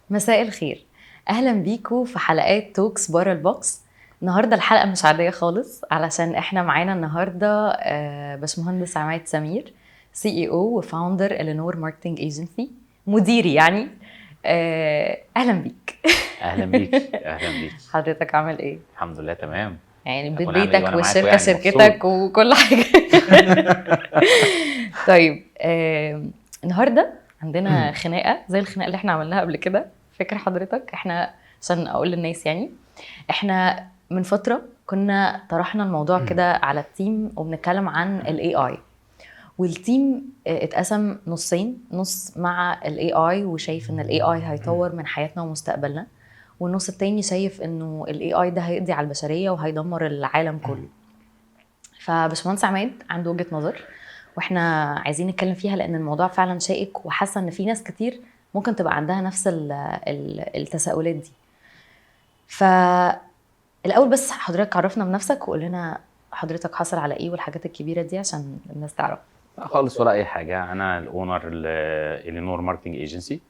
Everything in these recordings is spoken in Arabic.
مساء الخير. اهلا بيكم في حلقات توكس بره البوكس. النهارده الحلقه مش عاديه خالص علشان احنا معانا النهارده باشمهندس عماد سمير، سي اي او وفاوندر الينور ماركتنج ايجنسي، مديري يعني. اهلا بيك. اهلا بيك اهلا بيك. حضرتك عامل ايه؟ الحمد لله تمام. يعني البيت اكون عامل ايه بيتك وانا معاكم والشركه يعني شركتك مبسوط. وكل حاجه. طيب، النهارده عندنا خناقه زي الخناقه اللي احنا عملناها قبل كده. فاكر حضرتك؟ احنا عشان اقول للناس يعني احنا من فتره كنا طرحنا الموضوع كده على التيم وبنتكلم عن الاي اي، والتيم اتقسم نصين، نص مع الاي اي وشايف ان الاي اي هيطور من حياتنا ومستقبلنا، والنص التاني شايف انه الاي اي ده هيقضي على البشريه وهيدمر العالم كله. فباشمهندس عماد عنده وجهه نظر واحنا عايزين نتكلم فيها لان الموضوع فعلا شائك، وحاسه ان في ناس كتير ممكن تبقى عندها نفس التساؤلات دي. فالاول بس حضرتك عرفنا بنفسك وقول لنا حضرتك حصل على ايه والحاجات الكبيره دي عشان الناس تعرف. لا خالص ولا اي حاجه، انا الاونر الينور ماركتنج ايجنسي.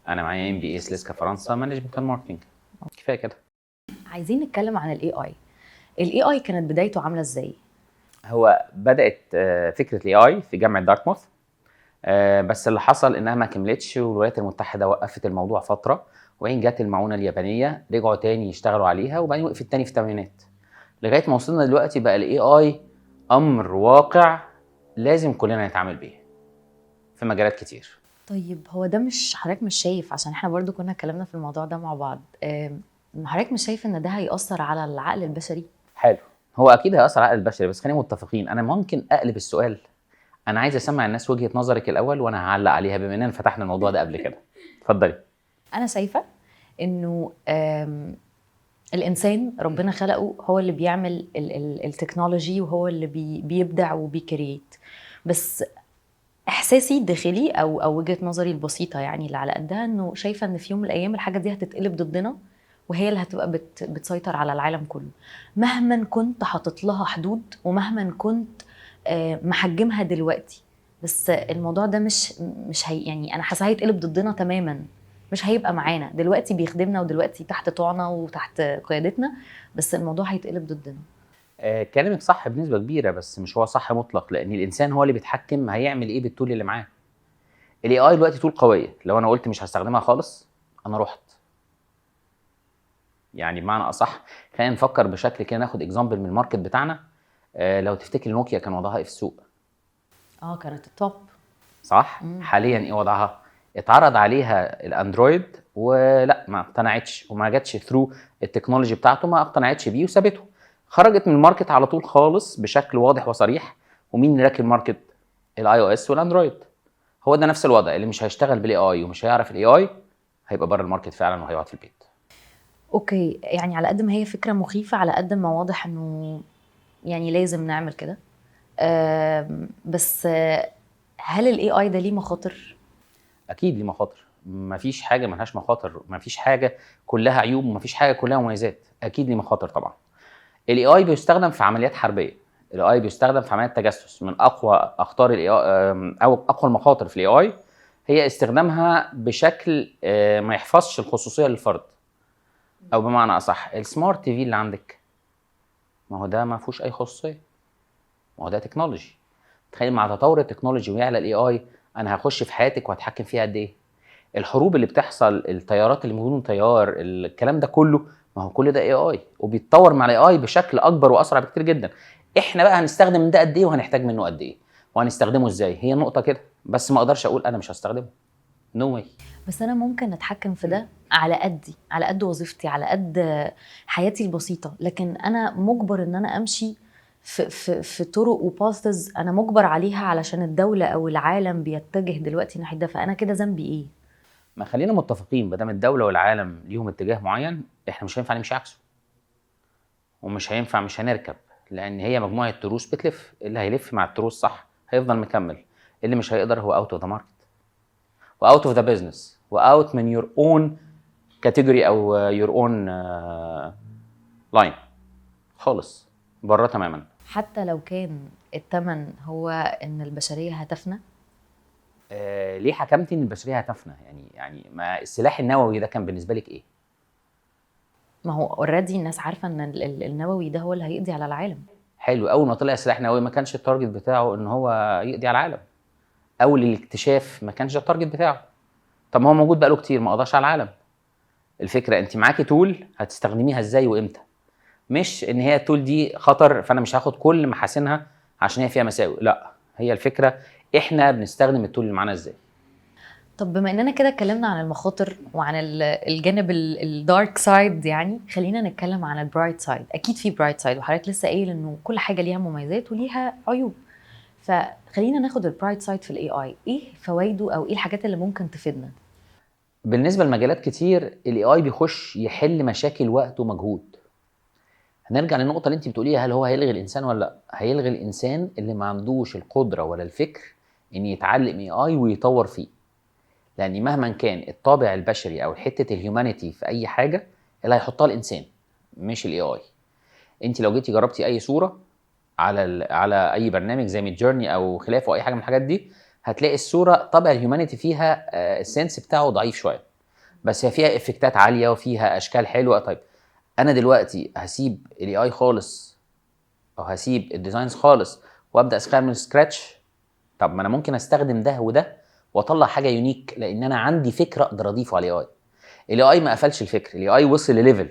انا معايا ام بي اي سلسكا فرنسا مانجمنت ماركتنج. كفايه كده. عايزين نتكلم عن الاي اي كانت بدايته عامله ازاي؟ هو بدات فكره الاي اي في جامعه دارتموث. بس اللي حصل انها ما كملتش، والولايات المتحده وقفت الموضوع فتره، وبعدين جت المعونه اليابانيه رجعوا تاني يشتغلوا عليها، وبعدين وقفت تاني في الثمانينات لغايه ما وصلنا دلوقتي. بقى الاي اي امر واقع لازم كلنا نتعامل بيه في مجالات كتير. طيب هو ده مش حضرتك مش شايف، عشان احنا برضو كنا اتكلمنا في الموضوع ده مع بعض، حضرتك مش شايف ان ده هيأثر على العقل البشري؟ حلو. هو اكيد هيأثر على العقل البشري، بس خلينا متفقين. انا ممكن اقلب السؤال؟ انا عايز اسمع الناس وجهة نظرك الاول وانا هعلق عليها بما اننا فتحنا الموضوع ده قبل كده. اتفضلي. انا شايفه انه الانسان ربنا خلقه هو اللي بيعمل التكنولوجي وهو اللي بيبدع وبيكريت، بس احساسي الداخلي او وجهة نظري البسيطه يعني اللي على قدها انه شايفه ان في يوم من الايام الحاجه دي هتتقلب ضدنا، وهي اللي هتبقى بتسيطر على العالم كله، مهما كنت حاطط لها حدود ومهما كنت محجمها دلوقتي. بس الموضوع ده مش هي يعني انا حاسه هيتقلب ضدنا تماما، مش هيبقى معانا دلوقتي بيخدمنا ودلوقتي تحت طوعنا وتحت قيادتنا، بس الموضوع هيتقلب ضدنا. كلامك صح بنسبة كبيرة، بس مش هو صح مطلق، لان الانسان هو اللي بيتحكم هيعمل ايه بالتول اللي معاه. الاي اي دلوقتي تول قوية، لو انا قلت مش هستخدمها خالص انا رحت. يعني بمعنى اصح، خلينا نفكر بشكل كده، ناخد اكزامبل من الماركت بتاعنا. لو تفتكر نوكيا كان وضعها ايه في السوق؟ كانت التوب. صح. حاليا ايه وضعها؟ اتعرض عليها الاندرويد ولا ما اقتنعتش وما جاتش ثرو التكنولوجي بتاعته، ما اقتنعتش بيه وسابته، خرجت من الماركت على طول خالص بشكل واضح وصريح. ومين اللي راكب الماركت؟ الاي او اس والاندرويد. هو ده نفس الوضع، اللي مش هيشتغل بالاي اي ومش هيعرف الاي اي هيبقى بره الماركت فعلا وهيقعد في البيت. اوكي، يعني على قد ما هي فكرة مخيفة على قد ما واضح انه يعني لازم نعمل كده. بس هل الاي اي ده ليه مخاطر؟ اكيد ليه مخاطر، مفيش حاجه ملهاش مخاطر، مفيش حاجه كلها عيوب ومفيش حاجه كلها مميزات. اكيد ليه مخاطر طبعا. الاي اي بيستخدم في عمليات حربيه، الاي اي بيستخدم في عمليات تجسس. من اقوى اخطار الاي اي او اقوى المخاطر في الاي اي هي استخدامها بشكل ما يحفظش الخصوصيه للفرد. او بمعنى اصح، السمارت تي في اللي عندك، ما هو ده ما فيهوش اي خصوصيه، ما هو ده تكنولوجي. تخيل مع تطور التكنولوجي ويعلى الاي اي، انا هخش في حياتك وهتحكم فيها قد ايه. الحروب اللي بتحصل، الطيارات اللي بدون طيار، الكلام ده كله، ما هو كل ده اي اي وبيتطور مع الاي اي بشكل اكبر واسرع بكتير جدا. احنا بقى هنستخدم من ده قد ايه وهنحتاج منه قد ايه وهنستخدمه ازاي، هي نقطه كده. بس ما اقدرش اقول انا مش هستخدمه، نو واي. بس انا ممكن اتحكم في ده على قدي، على قد وظيفتي، على قد حياتي البسيطة، لكن انا مجبر ان انا امشي في طرق وباثز انا مجبر عليها علشان الدولة او العالم بيتجه دلوقتي ناحية ده، فانا كده ذنبي ايه؟ ما خلينا متفقين، ما دام الدوله والعالم ليهم اتجاه معين احنا مش هينفع نمشي عكسه، ومش هينفع مش هنركب. لان هي مجموعه تروس بتلف، اللي هيلف مع التروس صح هيفضل مكمل، اللي مش هيقدر هو اوت اوف ذا ماركت واوت اوف ذا بزنس واوت من يور اون كاتيجوري او يور اون لاين خالص، بره تماما. حتى لو كان الثمن هو ان البشرية هتفنى. ليه حكمتي ان البشريه هتفنى؟ يعني ما السلاح النووي ده كان بالنسبه لك ايه؟ ما هو اوريدي الناس عارفه ان النووي ده هو اللي هيقضي على العالم. حلو، اول ما طلع سلاح نووي ما كانش التارجت بتاعه ان هو يقضي على العالم. اول الاكتشاف ما كانش ده التارجت بتاعه. طب ما هو موجود بقاله كتير ما قضاش على العالم. الفكره انت معاكي تول هتستخدميها ازاي وامتى، مش ان هي التول دي خطر فانا مش هاخد كل محاسنها عشان هي فيها مساوئ. لا، هي الفكره احنا بنستخدم التول اللي معانا ازاي. طب بما اننا كده اتكلمنا عن المخاطر وعن الجانب الدارك سايد، يعني خلينا نتكلم عن البرايت سايد. اكيد في برايت سايد، وحضرتك لسه قايل انه كل حاجه ليها مميزات وليها عيوب. فخلينا ناخد البرايت سايد في الاي اي. ايه فوائده او ايه الحاجات اللي ممكن تفيدنا؟ بالنسبه لمجالات كتير الاي اي بيخش يحل مشاكل وقت ومجهود. هنرجع للنقطه اللي انت بتقوليها، هل هو هيلغي الانسان ولا لا؟ هيلغي الانسان اللي ما عندوش القدره ولا الفكر ان يتعلم اي اي ويطور فيه. لان مهما كان الطابع البشري او حته الهيومانيتي في اي حاجه اللي هيحطها الانسان مش الاي اي. انت لو جيتي جربتي اي صوره على اي برنامج زي ميد جيرني او خلافه او اي حاجه من الحاجات دي، هتلاقي الصوره طابع الهيومانيتي فيها السنس بتاعه ضعيف شويه، بس هي فيها افكتات عاليه وفيها اشكال حلوه. طيب انا دلوقتي هسيب الاي اي خالص او هسيب الديزاينز خالص وابدا اشتغل من سكراتش؟ طب ما انا ممكن استخدم ده وده واطلع حاجه يونيك، لان انا عندي فكره اقدر اضيفه على الاي اي. الاي اي ما قفلش الفكر، الاي اي وصل لليفل.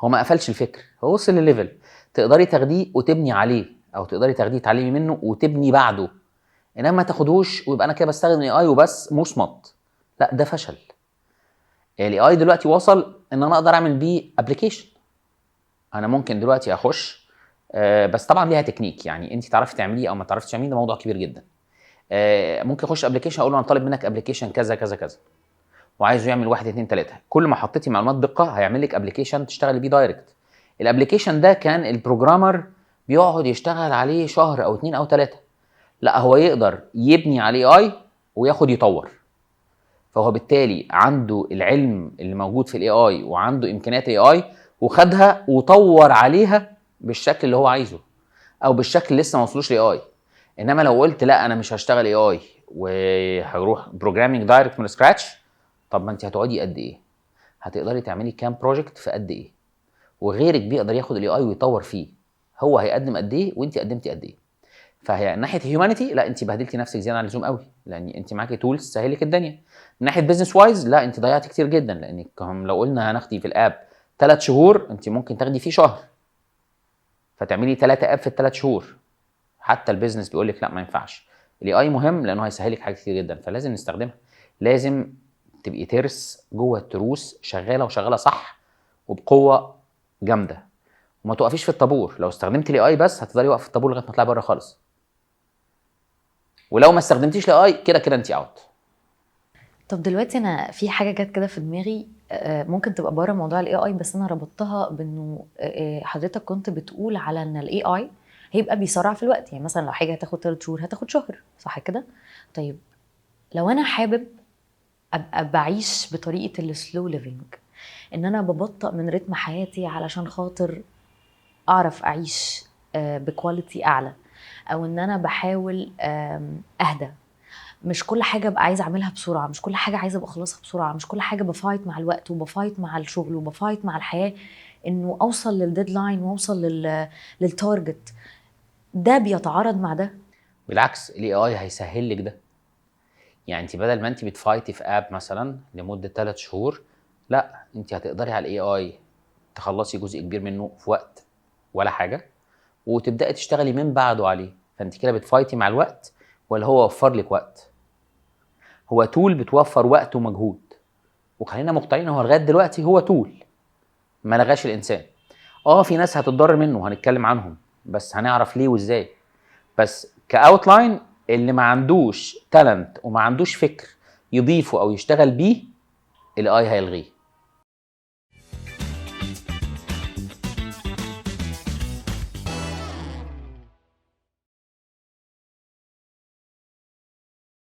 هو ما قفلش الفكر، هو وصل لليفل تقدري تاخديه وتبني عليه، او تقدري تاخديه تعلمي منه وتبني بعده. انما ما تاخدوش ويبقى انا كده بستخدم الاي اي وبس مصمت، لا ده فشل. الاي اي دلوقتي وصل ان انا اقدر اعمل بيه ابلكيشن. انا ممكن دلوقتي اخش بس طبعا ليها تكنيك، يعني انت تعرفي تعمليه او ما تعرفيش تعمليه ده موضوع كبير جدا. ممكن اخش ابلكيشن اقول له انا طالب منك ابلكيشن كذا كذا كذا، وعايزه يعمل 1 2 3. كل ما حطيتي معلومات دقه هيعمل لك ابلكيشن تشتغلي بيه دايركت. الابلكيشن ده كان البروجرامر بيقعد يشتغل عليه شهر او 2 او 3، لا هو يقدر يبني عليه اي وياخد يطور. فهو بالتالي عنده العلم اللي موجود في الاي اي وعنده امكانيات الاي اي وخدها وطور عليها بالشكل اللي هو عايزه او بالشكل اللي لسه ما وصلوش لاي اي. انما لو قلت لا انا مش هشتغل اي اي وهروح بروجرامينج دايركت من سكراتش، طب ما انت هتقعدي قد ايه؟ هتقدري تعملي كام بروجكت في قد ايه؟ وغيرك بيقدر ياخد الاي اي ويطور فيه، هو هيقدم قد ايه وانت قدمتي قد ايه. فهي من ناحيه هيومانيتي لا انت بهدلتي نفسك زياده عن اللزوم قوي، لان انت معاكي تولز تسهل لك الدنيا. من ناحيه بزنس وايز لا انت ضيعتي كتير جدا، لانك لو قلنا هناخدي في الاب 3 شهور انت ممكن تاخدي فيه شهر، فتعملي 3 اب في ال3 شهور. حتى البيزنس بيقول لك لا ما ينفعش. الاي اي مهم لانه هيسهل لك حاجات كتير جدا، فلازم نستخدمها. لازم تبقي ترس جوه التروس شغاله وشغاله صح وبقوه جامده، وما توقفيش في الطابور. لو استخدمتي الاي اي بس هتفضلي واقفه في الطابور لغايه ما تطلعي بره خالص، ولو ما استخدمتيش الاي اي كده كده انت اوت. طب دلوقتي انا في حاجه جت كده في دماغي، ممكن تبقى بره موضوع الاي اي، بس انا ربطتها بانه حضرتك كنت بتقول على ان الاي اي هيبقى بيسرع في الوقت. يعني مثلا لو حاجه هتاخد 3 شهور هتاخد شهر، صح كده؟ طيب لو انا حابب ابقى بعيش بطريقه السلو ليفينج، ان انا ببطأ من رتم حياتي علشان خاطر اعرف اعيش بكواليتي اعلى، او ان انا بحاول اهدى، مش كل حاجه ابقى عايزه اعملها بسرعه، مش كل حاجه عايزه ابقى اخلصها بسرعه، مش كل حاجه بفايت مع الوقت وبفايت مع الشغل وبفايت مع الحياه انه اوصل للديدلاين واوصل للتارجت. ده بيتعارض مع ده؟ بالعكس الاي اي هيسهل لك ده. يعني انت بدل ما انت بتفايتي في اب مثلا لمده 3 شهور، لا انت هتقدري على الاي اي تخلصي جزء كبير منه في وقت ولا حاجه، وتبداي تشتغلي من بعده عليه. فانت كده بتفايتي مع الوقت ولا هو وفر لك وقت؟ هو تول بتوفر وقت ومجهود، وخلينا مقتنعين هو لغايه دلوقتي هو تول ما لغاش الانسان. في ناس هتتضرر منه هنتكلم عنهم، بس هنعرف ليه وازاي. بس كاوتلاين اللي ما عندوش تالنت وما عندوش فكر يضيفه او يشتغل بيه الاي هيلغيه.